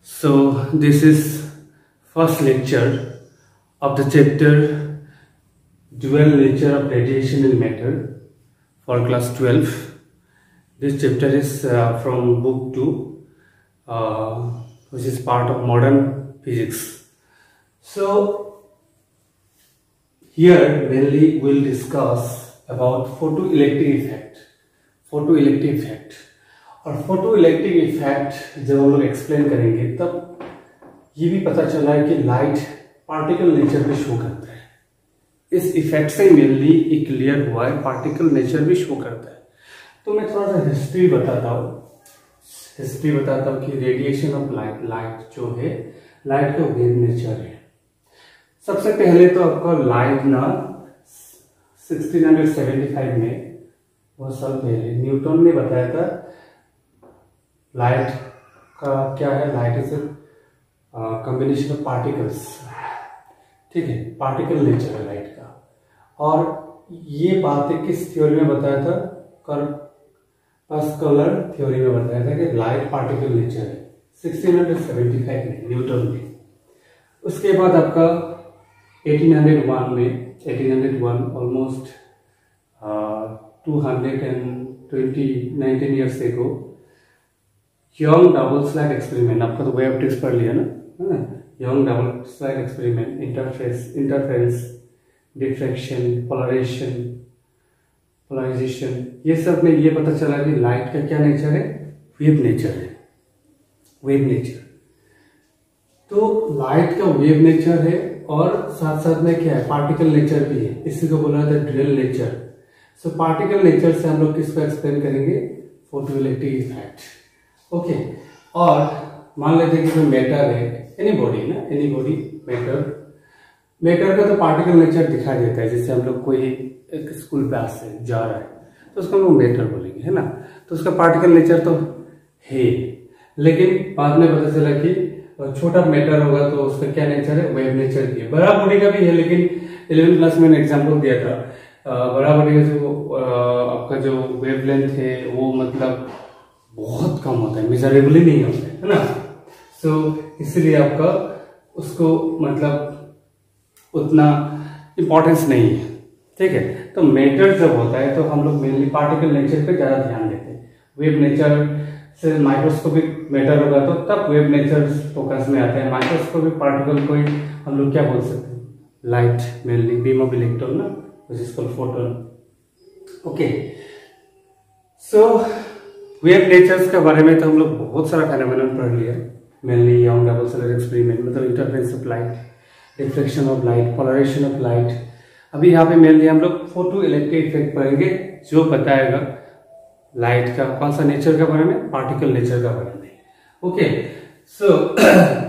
So this is first lecture of the chapter Dual Nature of Radiation in Matter for class 12. This chapter is from book 2, which is part of modern physics. So here mainly we'll discuss about photoelectric effect. और photoelectric effect जब हम लोग explain करेंगे तब ये भी पता चला है कि लाइट पार्टिकल नेचर भी शो करता है। इस इफेक्ट से मेनली ये क्लियर हुआ है पार्टिकल नेचर भी शो करता है। तो मैं थोड़ा सा हिस्ट्री बताता हूँ कि रेडिएशन ऑफ लाइट जो है लाइट का वेव नेचर है। सबसे पहले तो आपको लाइट ना 1675 में बहुत साल पहले न्यूटन ने बताया था लाइट का क्या है। Light is combination of particles, ठीक है, पार्टिकल नेचर है लाइट का। और ये बातें किस थ्योरी में बताया था? कॉर्पस्कुलर थ्योरी में बताया था कि लाइट पार्टिकल नेचर है 1675 में न्यूटन ने। उसके बाद आपका 1801 almost 219 years ago young double slit experiment, आपका तो वे ऑप्टिक्स पढ़ लिया ना, young double slit experiment, interference, diffraction, polarisation, ये सब में ये पता चला कि लाइट का क्या नेचर है? Wave nature. तो लाइट का वेव नेचर है और साथ साथ में क्या है? पार्टिकल नेचर भी है। इसी को बोला जाता है dual nature. So particle nature से हम लोग किसको एक्सप्लेन करेंगे? Photoelectric effect. ओके, और मान लेते हैं कि कोई मैटर है, एनी बॉडी मैटर का तो पार्टिकल नेचर दिखाई देता है। जैसे हम लोग कोई एक स्कूल बैस से जा रहा है तो उसको हम लोग मैटर बोलेंगे, है ना। तो उसका पार्टिकल नेचर तो है, लेकिन बाद में पता चला कि छोटा मैटर होगा तो उसका क्या नेचर है? वेव नेचर भी है। बड़ा बॉडी का भी है, लेकिन 11वीं क्लास में एग्जाम्पल दिया था, बड़ा बॉडी का जो आपका जो वेवलेंथ है वो मतलब बहुत कम होता है, मेजरेबल ही नहीं होता है ना। सो इसलिए आपका उसको मतलब उतना इम्पोर्टेंस नहीं है, ठीक है। तो मैटर जब होता है तो हम लोग मेनली पार्टिकल नेचर पे ज्यादा ध्यान देते हैं। वेव नेचर से माइक्रोस्कोपिक मैटर होगा तो तब वेव नेचर फोकस में आता है। माइक्रोस्कोपिक पार्टिकल को हम लोग क्या बोल सकते हैं? Light, mainly beam of electron ना, which is called photon. Okay, so wave natures के बारे में तो हम लोग बहुत सारा फेनोमेनन पढ़ लिया, mainly Young double slit experiment, मतलब interference of light, diffraction of light, polarisation of light. अभी यहाँ पे मेनली हम लोग फोटोइलेक्ट्रिक इफेक्ट पढ़ेंगे जो बताएगा लाइट का कौन सा नेचर के बारे में? पार्टिकल नेचर का बारे में। ओके, सो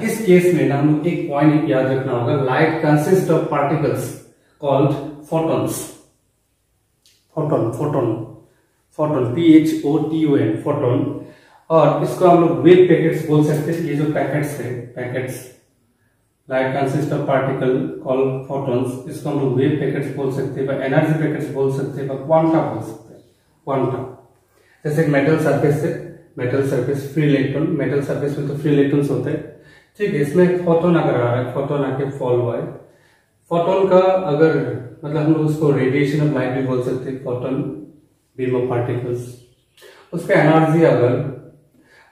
इस केस में ना हम लोग एक पॉइंट याद रखना होगा, light consist of particles called photons. Photon PHOTON, photon. और इसको हम लोग वेव पैकेट्स बोल सकते हैं। ये जो पैकेट्स है, light consist of particle called photons, इसको हम लोग वेव पैकेट्स बोल सकते हैं, एनर्जी पैकेट्स बोल सकते हैं, क्वांटा बोल सकते हैं। क्वांटा जैसे मेटल सरफेस है, metal surface free electron, metal surface में तो फ्री इलेक्ट्रॉन्स होते हैं, ठीक है। इसमें फोटोन अगर आ रहा है, फोटोन आके फॉल हुआ है, फोटोन का अगर मतलब हम लोग उसको रेडिएशन ऑफ लाइट भी बोल सकते हैं, फोटोन बीम ऑफ पार्टिकल्स। उसका एनर्जी अगर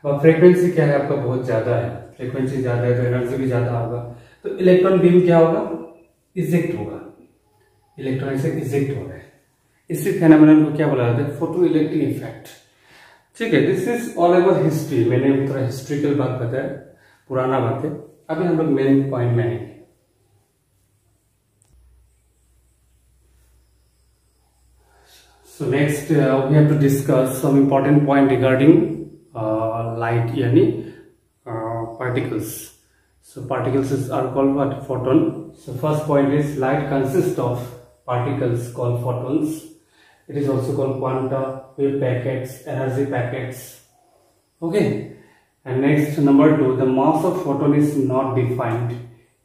फ्रीक्वेंसी क्या है आपका? बहुत ज्यादा है, फ्रीक्वेंसी ज्यादा है तो एनर्जी भी ज्यादा होगा। तो इलेक्ट्रॉन बीम क्या होगा? इजेक्ट होगा, इलेक्ट्रॉन से इजेक्ट हो रहा है। इसी फेनोमेनन को क्या बोला जाता है? फोटोइलेक्ट्रिक इफेक्ट, ठीक है। This is all about history. मैंने थोड़ा हिस्ट्रिकल बात बताया, पुराना बात है। अभी हम लोग मेन पॉइंट में आएंगे। So next we have to discuss some important point regarding light, yani particles. So particles are called what? Photon. So first point is light consists of particles called photons. It is also called quanta, wave packets, energy packets. Okay. And next, number 2, the mass of photon is not defined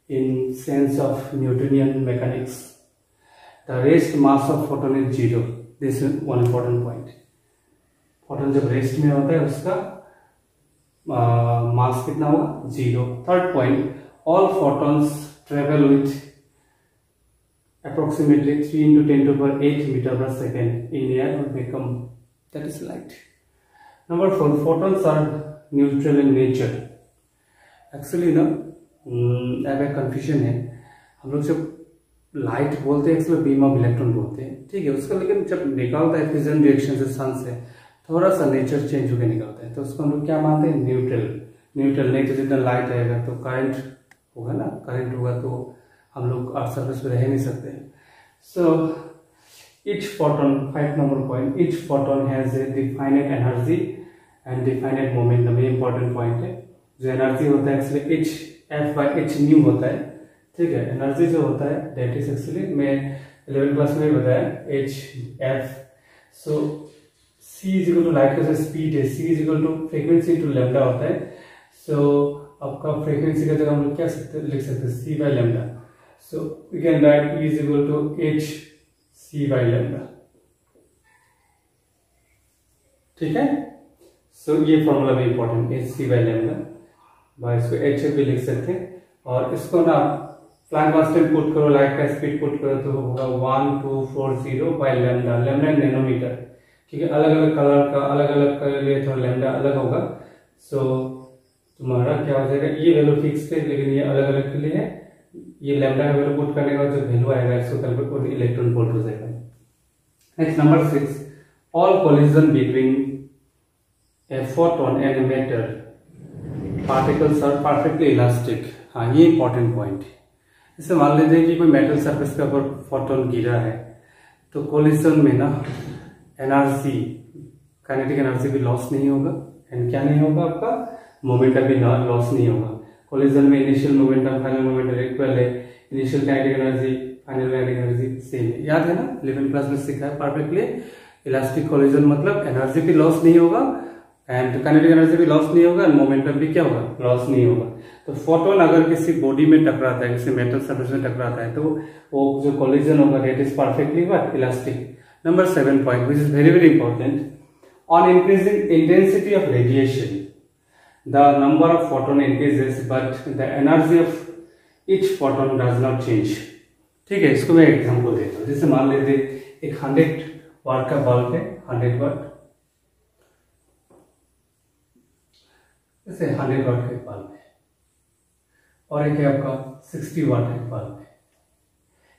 in sense of Newtonian mechanics. The rest mass of photon is 0. This is one important point. Photon जब rest में होता है उसका मास कितना होगा 0। Third point, all photons travel with approximately 3 into 10 to the power 8 meter per second in air or become that is light. Number 4, photons are neutral in nature. Actually ना अब एक कंफ्यूजन है, हम लोग जब लाइट बोलते हैं एक्चुअली बीम ऑफ इलेक्ट्रॉन बोलते हैं, ठीक है, उसका लेकिन जब निकालता है फिजन रिएक्शन से सन से थोड़ा सा नेचर चेंज होकर निकलता है, तो उसको हम लोग क्या मानते हैं, न्यूट्रल। नहीं तो जितना लाइट आएगा तो करंट होगा ना, करंट होगा तो हम लोग अर्थ सरफेस पे रह नहीं सकते। So each photon, 5 number point, each photon has a defined energy and defined momentum. ये इंपॉर्टेंट पॉइंट है। जो एनर्जी होता है actually H F by H new होता है, ठीक है। एनर्जी जो होता है दैट इज एक्चुअली मैं 11th क्लास में बताया H F. So C is equal to light का जो स्पीड है, C is equal to frequency to lambda होता है। सो आपका फ्रीक्वेंसी का जगह हम लोग क्या लिख सकते हैं, C by lambda. So we can write E is equal to h c by lambda, ठीक है। सो ये फॉर्मूला भी important, h c by lambda, भाई इसको h भी लिख सकते हैं। और इसको ना प्लैंक कांस्टेंट पुट करो, लाइट का स्पीड पुट करो तो होगा 1240 by lambda। लैम्डा नैनोमीटर, ठीक है। अलग अलग कलर का अलग अलग के लिए थोड़ा लैम्डा अलग होगा। सो तुम्हारा क्या हो जाएगा, ये वैल्यू फिक्स है लेकिन ये अलग अलग के लिए है। ये लैम्डा का वैल्यू पुट करने का जो वैल्यू आएगा इसको कैलकुलेट कर इलेक्ट्रॉन वोल्ट हो जाएगा। Next number 6, all collision between a photon and a matter particles are perfectly elastic. हाँ, ये इंपॉर्टेंट पॉइंट है। जैसे मान लीजिए कि कोई मेटल सरफेस के ऊपर फोटोन गिरा है तो कोलिजन में ना एनर्जी, काइनेटिक एनर्जी भी लॉस नहीं होगा एंड क्या नहीं होगा, आपका मोमेंटम भी लॉस नहीं होगा। कोलिजन में initial momentum final momentum equal है, initial kinetic energy final kinetic energy same है। याद है ना, 11th क्लास में सीखा है परफेक्टली। इलास्टिक कोलिजन मतलब एनर्जी भी लॉस नहीं होगा एंड काइनेटिक एनर्जी भी लॉस नहीं होगा एंड मोमेंटम भी क्या होगा, लॉस नहीं होगा। तो फोटोन अगर किसी बॉडी में टकराता है, किसी मेटल सरफेस में टकराता है, तो वो जो कोलिजन होगा that is perfectly what, elastic. Number 7 point which is very very important, on increasing intensity of radiation the number of photon increases but the energy of each photon does not change, ठीक है। इसको मैं example देता हूँ। जैसे मान लेते एक 100 वाट का बल्ब है, 100 वाट, जैसे 100 वाट का एक बल्ब है और एक है आपका 60 वाट का बल्ब है।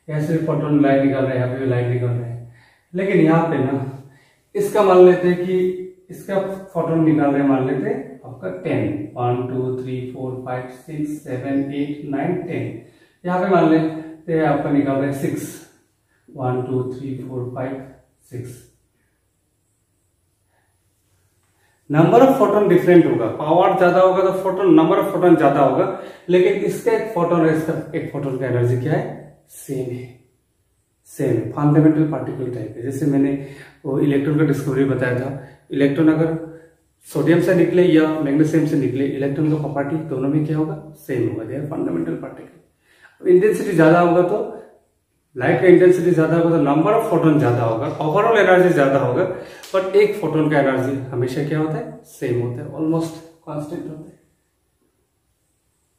यहाँ से फोटोन लाइट निकल रहा है, यहाँ पे भी लाइट निकल रहा है, लेकिन यहाँ पे ना इसका मान लेते हैं कि इसका फोटोन निकाल रहे हैं, मान लेते हैं आपका 10, 1 2 3 4 5 6 7 8 9 10। यहाँ पे मान लेते हैं आपका निकाल रहे हैं 6, 1 2 3 4 5 6। नंबर ऑफ फोटोन डिफरेंट होगा, पावर ज्यादा होगा तो फोटोन, नंबर ऑफ फोटोन ज्यादा होगा, लेकिन इसका एक फोटोन और इसका एक फोटोन का एनर्जी क्या है, सेम है, सेम है, फंडामेंटल पार्टिकल टाइप है। जैसे मैंने वो इलेक्ट्रॉन का डिस्कवरी बताया था, इलेक्ट्रॉन अगर सोडियम से निकले या मैग्नीशियम से निकले, इलेक्ट्रॉन का प्रॉपर्टी दोनों में क्या होगा, सेम होगा, they are fundamental particle. Intensity ज्यादा होगा तो लाइट का इंटेंसिटी ज्यादा होगा तो नंबर ऑफ फोटोन ज्यादा होगा, ओवरऑल एनर्जी ज्यादा होगा, बट एक फोटोन का एनर्जी हमेशा क्या होता है, सेम होता है, ऑलमोस्ट कांस्टेंट होता है।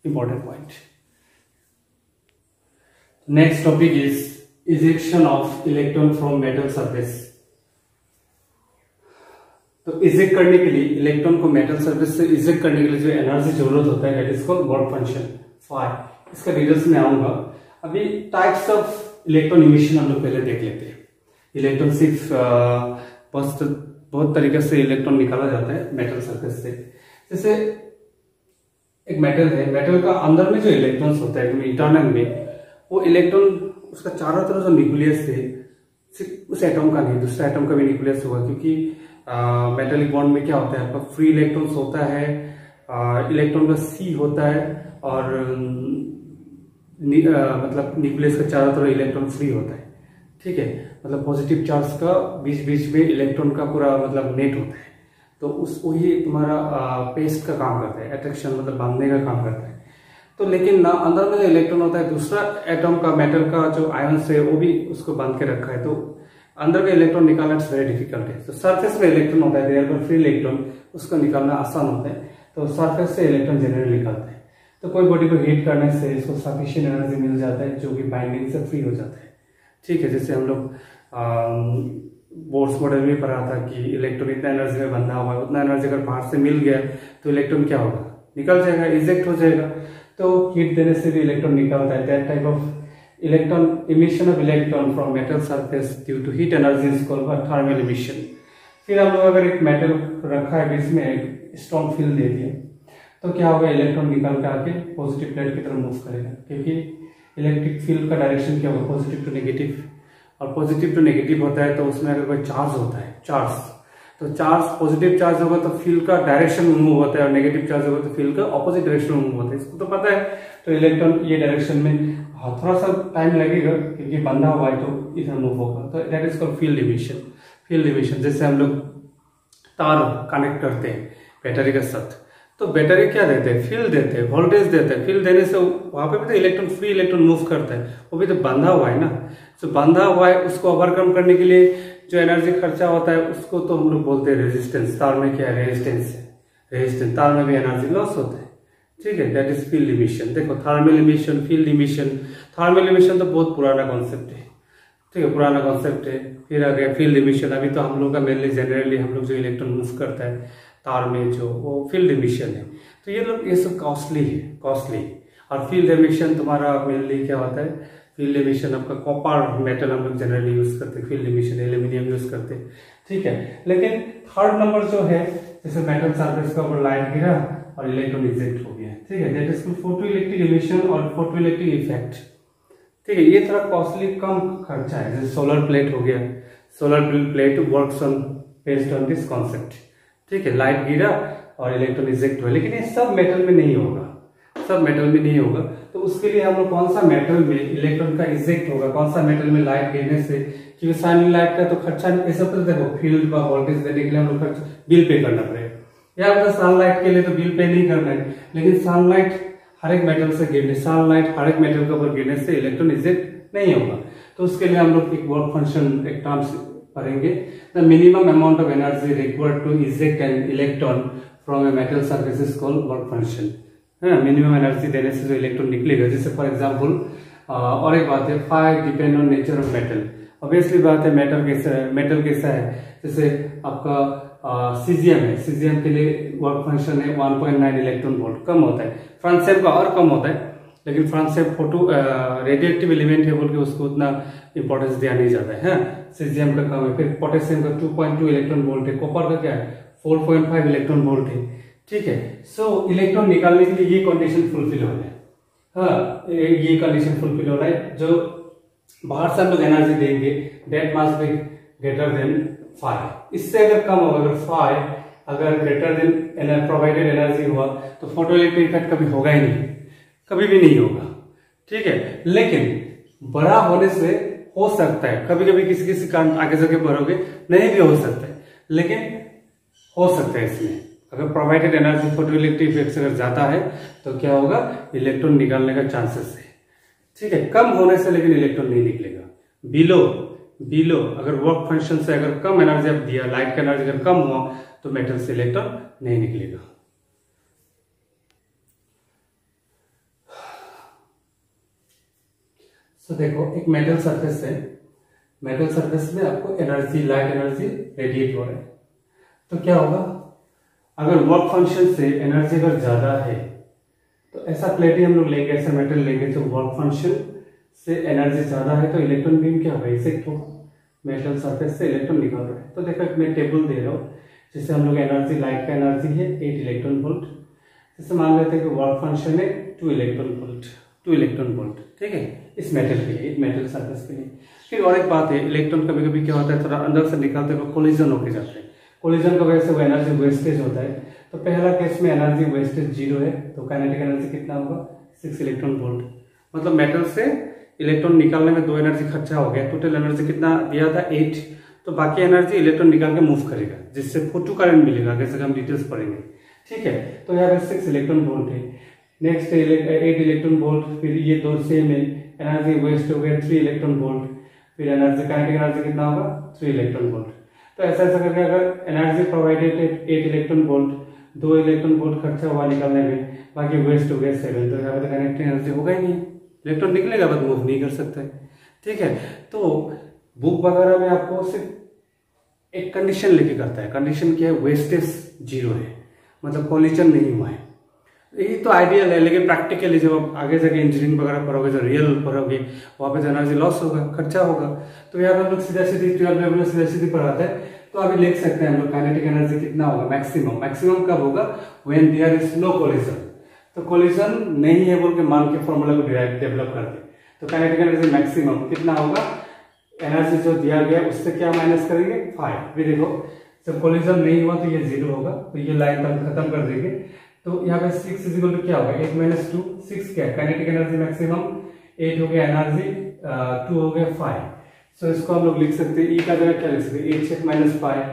Important point. Next topic is ejection of electron from metal surface. तो इजेक्ट करने के लिए इलेक्ट्रॉन को मेटल सरफेस से इजेक्ट करने के लिए जो एनर्जी जरूरत होता है that is called work function phi. इसका डिटेल्स में आऊंगा। अभी टाइप्स ऑफ इलेक्ट्रॉन इमिशन हम लोग पहले देख लेते हैं। इलेक्ट्रॉन सिर्फ बहुत तरीके से इलेक्ट्रॉन निकाला जाता है मेटल सरफेस से। जैसे एक मेटल है, मेटल का अंदर में जो इलेक्ट्रॉन्स होता है इंटरनल में, वो इलेक्ट्रॉन उसका चारों तरफ जो न्यूक्लियस है सिर्फ उस एटम का नहीं, दूसरा एटम का भी न्यूक्लियस होगा, क्योंकि मेटलिक बॉन्ड में क्या होता है आपका फ्री इलेक्ट्रॉन्स होता है, इलेक्ट्रॉन का सी होता है और मतलब न्यूक्लियस का चारों तरफ इलेक्ट्रॉन फ्री होता है, ठीक है। मतलब पॉजिटिव चार्ज का बीच बीच में इलेक्ट्रॉन का पूरा मतलब नेट होता है, तो उस वही तुम्हारा पेस्ट का काम करता है, अट्रैक्शन मतलब बांधने का काम करता है। तो लेकिन ना अंदर में जो इलेक्ट्रॉन होता है दूसरा एटम का मेटल का जो आयन्स है वो भी उसको बांध के रखा है, तो अंदर का इलेक्ट्रॉन निकालना इट्स वेरी डिफिकल्ट है। तो सरफेस में इलेक्ट्रॉन होता है, देयर पर फ्री इलेक्ट्रॉन, उसको निकालना आसान होता है। तो सरफेस से इलेक्ट्रॉन जनरली निकलते हैं। तो कोई बॉडी को हीट करने से इसको सफिशिएंट एनर्जी मिल जाता है जो कि बाइंडिंग से फ्री हो जाता है। ठीक है, जैसे हम लोग बोर्स मॉडल में पढ़ा था कि इलेक्ट्रॉन इतना एनर्जी में बंधा हुआ है, उतना एनर्जी अगर बाहर से मिल गया तो इलेक्ट्रॉन क्या होगा, निकल जाएगा, इजेक्ट हो जाएगा। तो हीट देने से भी इलेक्ट्रॉन निकलता है। That type of electron emission of electron from metal surface due to heat energy is called thermal emission. फिर हम लोग अगर एक मेटल रखा है बीच में, एक स्ट्रॉन्ग फील्ड दे दिया, तो क्या होगा, इलेक्ट्रॉन निकल के आके पॉजिटिव प्लेट की तरफ मूव करेगा, क्योंकि इलेक्ट्रिक फील्ड का डायरेक्शन क्या होगा, पॉजिटिव टू नेगेटिव। और पॉजिटिव टू नेगेटिव होता है तो उसमें अगर कोई चार्ज होता है, चार्ज, तो चार्ज पॉजिटिव चार्ज होगा तो फील्ड का डायरेक्शन मूव होता है, और नेगेटिव चार्ज होगा तो फील्ड का ऑपोजिट डायरेक्शन में मूव होता है। इसको तो पता है। तो इलेक्ट्रॉन ये डायरेक्शन में थोड़ा सा टाइम लगेगा क्योंकि बंधा हुआ है तो इधर मूव होगा। तो that is called field emission. Field emission जैसे हम लोग तार कनेक्ट करते हैं बैटरी के साथ, तो बैटरी क्या देते हैं, फील्ड देते हैं, वोल्टेज देते हैं। फील्ड देने से वहां पे भी तो इलेक्ट्रॉन, फ्री इलेक्ट्रॉन मूव करता है, वो भी तो बंधा हुआ है ना। तो बंधा हुआ है, उसको ओवरकम करने के लिए जो एनर्जी खर्चा होता है उसको तो हम लोग बोलते हैं रेजिस्टेंस। तार में क्या है, रेजिस्टेंस है, रेजिस्टेंस। तार में भी एनर्जी लॉस होता है। ठीक है, दैट इज फील्ड इमिशन। देखो thermal emission, field emission. Thermal emission तो बहुत पुराना कॉन्सेप्ट है, ठीक है, पुराना कॉन्सेप्ट है। फिर आ गया फील्ड इमिशन। अभी तो हम लोग का मेनली जनरली हम लोग जो इलेक्ट्रॉन मूव करता है तार में, जो वो फील्ड इमिशन है। तो ये सब कॉस्टली है, कॉस्टली। और फील्ड इमिशन तुम्हारा मेनली क्या होता है, फील्ड इमिशन आपका कॉपर मेटल हम लोग जनरली यूज करते हैं, फील्ड इमिशन एल्यूमिनियम यूज करते हैं। ठीक है, लेकिन थर्ड नंबर जो है, जैसे मेटल सरफेस के ऊपर लाइट गिरा और इलेक्ट्रॉन इजेक्ट हो गया, ठीक है, that is called photoelectric emission और फोटोइलेक्ट्रिक इफेक्ट। ठीक है, ये थोड़ा कॉस्टली, कम खर्चा है। जैसे सोलर प्लेट हो गया, solar plate works on based on this concept. ठीक है, लाइट गिरा और इलेक्ट्रॉन इजेक्ट हुआ, लेकिन ये सब मेटल में नहीं होगा, सब मेटल में नहीं होगा। तो उसके लिए हम लोग कौन सा मेटल में इलेक्ट्रॉन का इजेक्ट होगा, कौन सा मेटल में लाइट गिरने से, क्योंकि सन लाइट का तो खर्चा नहीं, ऐसा तो देखो फील्ड का वोल्टेज देने के लिए हम लोग खर्च बिल पे करना पड़ेगा। या मतलब सनलाइट के लिए तो बिल पे नहीं करना है, लेकिन सनलाइट हर एक मेटल से गिरने, सनलाइट हर एक मेटल के ऊपर गिरने से इलेक्ट्रॉन इजेक्ट नहीं होगा। तो उसके लिए हम लोग एक वर्क फंक्शन, एक टर्म्स पढ़ेंगे, the minimum amount of energy required to eject an electron from a metal surface is called work function. है ना, मिनिमम एनर्जी देने से जो इलेक्ट्रॉन निकलेगा। जैसे फॉर एग्जांपल और एक बात है, fire depend on nature of metal. Obviously बात है, मेटल कैसा है, जैसे आपका सीजियम है, सीजियम के लिए वर्क फंक्शन है 1.9 इलेक्ट्रॉन वोल्ट, कम होता है। फ्रांसियम का और कम होता है, लेकिन फ्रांसियम फोटो रेडियोएक्टिव एलिमेंट है बोल के उसको उतना इंपॉर्टेंस दिया नहीं जाता है। सीजियम का कम है। फिर पोटेशियम का 2.2 इलेक्ट्रॉन वोल्ट है। कॉपर का क्या है, 4.5 इलेक्ट्रॉन वोल्ट है। ठीक है, सो इलेक्ट्रॉन निकालने के लिए ये कंडीशन फुलफिल हो जाए। हाँ, ये कंडीशन फुलफिल हो रहा है, जो बाहर से हम लोग एनर्जी देंगे that must be greater than 5। इससे अगर कम होगा, अगर 5 अगर ग्रेटर देन प्रोवाइडेड एनर्जी हुआ तो फोटोइलेक्ट्रिक इफेक्ट कभी होगा ही नहीं, कभी भी नहीं होगा। ठीक है, लेकिन बड़ा होने से हो सकता है, कभी कभी किसी किसी कारण आगे जाके बढ़ोगे, नहीं भी हो सकता है, लेकिन हो सकता है। इसमें अगर प्रोवाइडेड एनर्जी फोटोइलेक्ट्रिक इफेक्ट अगर ज्यादा है तो क्या होगा, इलेक्ट्रॉन निकालने का चांसेस है। ठीक है, कम होने से लेकिन इलेक्ट्रॉन नहीं निकलेगा। बिलो अगर वर्क फंक्शन से अगर कम एनर्जी आप दिया, लाइट का एनर्जी अगर कम हुआ तो मेटल से इलेक्ट्रॉन नहीं निकलेगा। तो देखो एक मेटल सरफेस है, मेटल सरफेस में आपको एनर्जी, लाइट एनर्जी रेडिएट हो रहा है, तो क्या होगा, अगर वर्क फंक्शन से एनर्जी अगर ज्यादा है तो ऐसा प्लेट ही हम लोग लेंगे, ऐसा मेटल लेंगे जो वर्क फंक्शन से एनर्जी ज्यादा है, तो इलेक्ट्रॉन बीम क्या होगा, इजेक्ट होगा। मेटल सरफेस से इलेक्ट्रॉन निकल रहा है। तो देखो मैं टेबल दे रहा हूँ, जैसे हम लोग एनर्जी, लाइट का एनर्जी है 8 इलेक्ट्रॉन वोल्ट, जैसे मान लेते हैं कि वर्क फंक्शन है 2 इलेक्ट्रॉन वोल्ट। ठीक है, इस मेटल के लिए, मेटल सरफेस के लिए। फिर और एक बात है, इलेक्ट्रॉन कभी कभी क्या होता है, थोड़ा अंदर से निकलते हुए कोलिजन होके जाते हैं। कोलिजन की वजह से वो एनर्जी वेस्टेज होता है। तो पहला केस में एनर्जी वेस्टेज 0 है, तो काइनेटिक एनर्जी कितना होगा, 6 इलेक्ट्रॉन वोल्ट। मतलब मेटल से इलेक्ट्रॉन निकालने में 2 एनर्जी खर्चा हो गया, टोटल एनर्जी कितना दिया था 8, तो बाकी एनर्जी इलेक्ट्रॉन निकाल के मूव करेगा, जिससे फोटो करंट मिलेगा, जैसे हम डिटेल्स पढ़ेंगे। ठीक है, तो यहाँ पे 6 इलेक्ट्रॉन वोल्ट है, नेक्स्ट 8 इलेक्ट्रॉन वोल्ट, फिर ये 2 सेम है, एनर्जी वेस्ट हो गया 3 इलेक्ट्रॉन वोल्ट, फिर एनर्जी, काइनेटिक एनर्जी कितना होगा 3 इलेक्ट्रॉन वोल्ट। तो ऐसा ऐसा करके अगर energy provided 8 electron volt, 2 electron volt खर्चा हुआ निकालने में, बाकी वेस्ट हो गया 7, तो यहाँ पे तो काइनेटिक एनर्जी होगा ही नहीं, इलेक्ट्रॉन निकलेगा बट मूव नहीं कर सकता है। ठीक है, तो बुक वगैरह में आपको सिर्फ एक कंडीशन लेके करता है, कंडीशन क्या है, वेस्टेज 0 है, मतलब पॉल्यूशन नहीं हुआ है। यही तो आइडियल है, लेकिन प्रैक्टिकली जब आप आगे जाके इंजीनियरिंग वगैरह पढ़ोगे, जो रियल पढ़ोगे, वहाँ पे तो एनर्जी लॉस होगा, खर्चा होगा। तो यहाँ पे हम लोग सीधा सीधी 12 में सीधा सीधी पढ़ाते हैं, तो अभी लिख सकते हैं हम लोग काइनेटिक एनर्जी कितना होगा, मैक्सिमम। मैक्सिमम कब होगा, when there is no collision. तो कोलिजन नहीं है बोल के मान के फॉर्मूला को डेवलप करके, तो काइनेटिक एनर्जी मैक्सिमम कितना होगा, एनर्जी जो दिया गया उससे क्या माइनस करेंगे, 5। भी देखो जब कोलिजन नहीं हुआ तो ये 0 होगा, तो ये लाइन खत्म कर देंगे। तो यहाँ पे 6 इज इक्वल टू क्या होगा, 8 - 2, 6 क्या है, काइनेटिक एनर्जी मैक्सिमम 8 हो गया, एनर्जी 2 हो गया 5। सो इसको हम लोग लिख सकते हैं, ई का जगह क्या लिख सकते हैं, h - 5,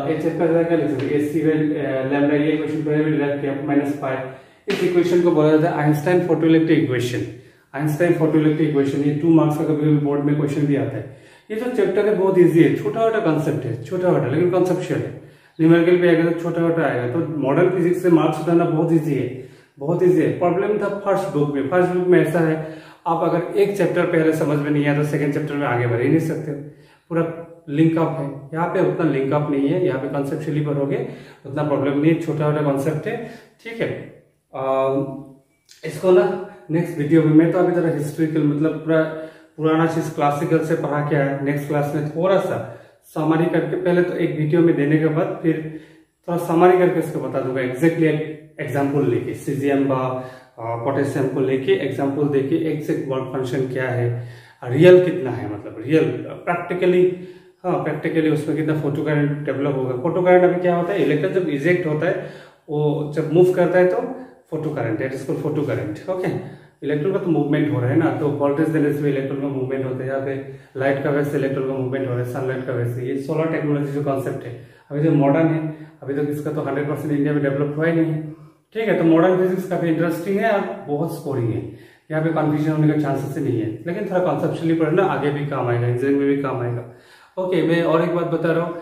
h का जगह क्या लिख सकते हैं, ac लैम्डा, ये इक्वेशन पहले भी डिराइव किया, -5। इस इक्वेशन को बोला जाता है Einstein photoelectric equation. Einstein photoelectric equation, ये 2 मार्क्स का कभी कभी बोर्ड में क्वेश्चन भी आता है। ये जो चैप्टर है बहुत इजी है, छोटा छोटा कॉन्सेप्ट है, छोटा छोटा लेकिन कॉन्सेप्चुअल है। न्यूमेरिकल पे आएगा तो छोटा छोटा आएगा, तो मॉडर्न फिजिक्स से मार्क्स उठाना बहुत इजी है, बहुत इजी है। प्रॉब्लम था फर्स्ट बुक में। फर्स्ट बुक में ऐसा है, आप अगर एक चैप्टर पहले समझ में नहीं आया तो सेकंड चैप्टर में आगे बढ़ ही नहीं सकते, पूरा लिंक अप है। यहाँ पे उतना लिंक अप नहीं है, यहाँ पे कॉन्सेप्चुअली पढ़ोगे उतना प्रॉब्लम नहीं है, छोटा छोटा कॉन्सेप्ट है। ठीक है, इसको ना नेक्स्ट वीडियो में, मैं तो अभी तरह हिस्ट्रिकल मतलब पूरा पुराना चीज क्लासिकल से पढ़ा के आया, नेक्स्ट क्लास में थोड़ा सा समरी करके, पहले तो एक वीडियो में देने के बाद फिर थोड़ा समरी करके इसको बता दूंगा, एग्जैक्टली एग्जाम्पल लेके सीजियम व पोटेशियम को लेके एग्जाम्पल देके एग्जैक्ट वर्क फंक्शन क्या है, रियल कितना है, मतलब रियल प्रैक्टिकली, हाँ प्रैक्टिकली उसमें कितना फोटो करंट डेवलप होगा। फोटो करंट अभी क्या होता है, इलेक्ट्रॉन जब इजेक्ट होता है, वो जब मूव करता है तो फोटो करंट है, इसको फोटो करंट। ओके, इलेक्ट्रॉन का तो मूवमेंट हो रहा है ना, तो वोल्टेज देने से इलेक्ट्रॉन का मूवमेंट होता है, यहाँ पे लाइट का वजह से इलेक्ट्रॉन का मूवमेंट हो रहा है, सनलाइट का वजह से। ये सोलर टेक्नोलॉजी जो कॉन्सेप्ट है अभी जो मॉडर्न है, अभी तक इसका तो 100% इंडिया में डेवलप हुआ ही नहीं है। ठीक है, तो मॉडर्न फिजिक्स काफी इंटरेस्टिंग है और बहुत स्कोरिंग है, यहाँ पे कंफ्यूजन होने का चांसेस ही नहीं है, लेकिन थोड़ा कॉन्सेप्चुअली पढ़ना आगे भी काम आएगा, इंजीनियरिंग में भी काम आएगा। ओके, मैं और एक बात बता रहा हूँ,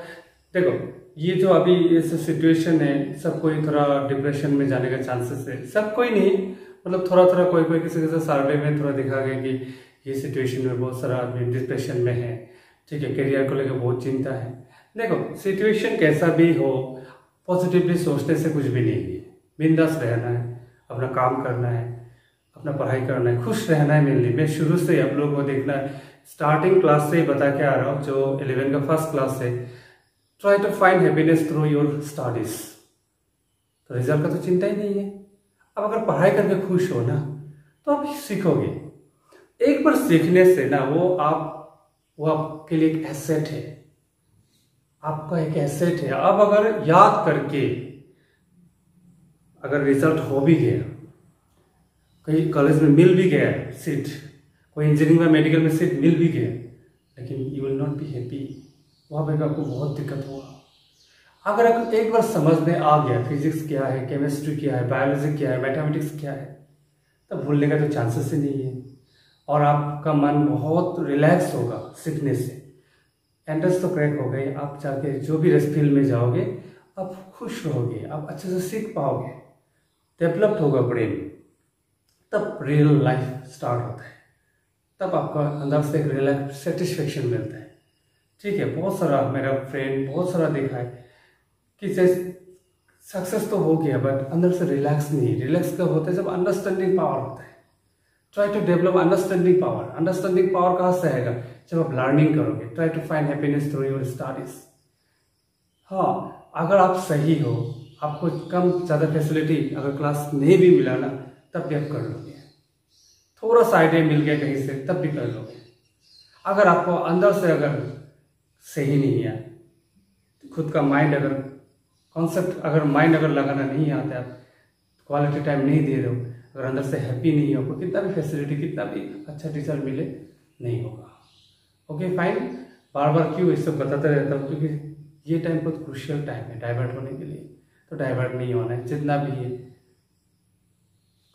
देखो ये जो अभी इस सिचुएशन है, सबको थोड़ा डिप्रेशन में जाने का चांसेस है, सब कोई नहीं, मतलब थोड़ा थोड़ा कोई कोई किसी किसी सर्वे में थोड़ा दिखा गया कि ये सिचुएशन में बहुत सारा आदमी डिप्रेशन में है। ठीक है, करियर को लेकर बहुत चिंता है। देखो सिचुएशन कैसा भी हो, पॉजिटिवली सोचने से कुछ भी नहीं है, बिंदास रहना है, अपना काम करना है, अपना पढ़ाई करना है, खुश रहना है मेनली। मैं शुरू से आप लोगों को देखना है, स्टार्टिंग क्लास से ही बता के आ रहा हूँ, जो 11 का फर्स्ट क्लास से, try to find happiness through your studies. तो रिजल्ट का तो चिंता ही नहीं है। अब अगर पढ़ाई करके खुश हो ना तो आप सीखोगे, एक बार सीखने से ना वो आपके लिए एक एसेट है, आपका एक एसेट है। अब अगर याद करके अगर रिजल्ट हो भी गया, कहीं कॉलेज में मिल भी गया सीट, कोई इंजीनियरिंग में मेडिकल में सीट मिल भी गया, लेकिन you will not be happy, वहां पर आपको बहुत दिक्कत होगा। अगर आपको एक बार समझ में आ गया फिजिक्स क्या है, केमिस्ट्री क्या है, बायोलॉजी क्या है, मैथमेटिक्स क्या है, तब भूलने का तो चांसेस ही नहीं है, और आपका मन बहुत रिलैक्स होगा सीखने से। एंट्रेंस तो क्रैक हो गई, आप जाके जो भी फील्ड में जाओगे आप खुश रहोगे, आप अच्छे से सीख पाओगे, डेवलप्ड होगा ब्रेन, तब रियल लाइफ स्टार्ट होता है, तब आपका अंदर से एक रिलैक्स सेटिस्फेक्शन मिलता है। ठीक है, बहुत सारा मेरा फ्रेंड बहुत सारा देखा है कि सक्सेस तो हो गया बट अंदर से रिलैक्स नहीं। रिलैक्स कब होता है, जब अंडरस्टैंडिंग पावर होता है। Try to develop understanding power. Understanding power कहाँ से आएगा, जब आप लर्निंग करोगे। Try to find happiness through your studies. हाँ, अगर आप सही हो, आपको कम ज़्यादा फैसिलिटी अगर क्लास नहीं भी मिला ना, तब भी आप कर लोगे। थोड़ा सा आइडिया मिल गया कहीं से, तब भी कर लोगे। अगर आपको अंदर से अगर सही नहीं है, खुद का माइंड अगर कॉन्सेप्ट अगर माइंड अगर लगाना नहीं आता, आप क्वालिटी टाइम नहीं दे रहे हो, अगर अंदर से हैप्पी नहीं हो, कितना भी फैसिलिटी कितना भी अच्छा टीचर मिले नहीं होगा। ओके फाइन, बार बार क्यों ये सब बताते रहता हूँ, क्योंकि ये टाइम बहुत क्रूशियल टाइम है डाइवर्ट होने के लिए। तो डाइवर्ट नहीं होना है, जितना भी है।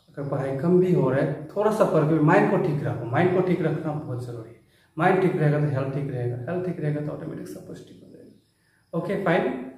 अगर पढ़ाई कम भी हो रहा है, थोड़ा सा पढ़ के माइंड को ठीक रखो। माइंड को ठीक रखना बहुत जरूरी है। माइंड ठीक रहेगा तो हेल्थ ठीक रहेगा, हेल्थ ठीक रहेगा तो ऑटोमेटिक सब कुछ ठीक हो जाएगा। Okay fine.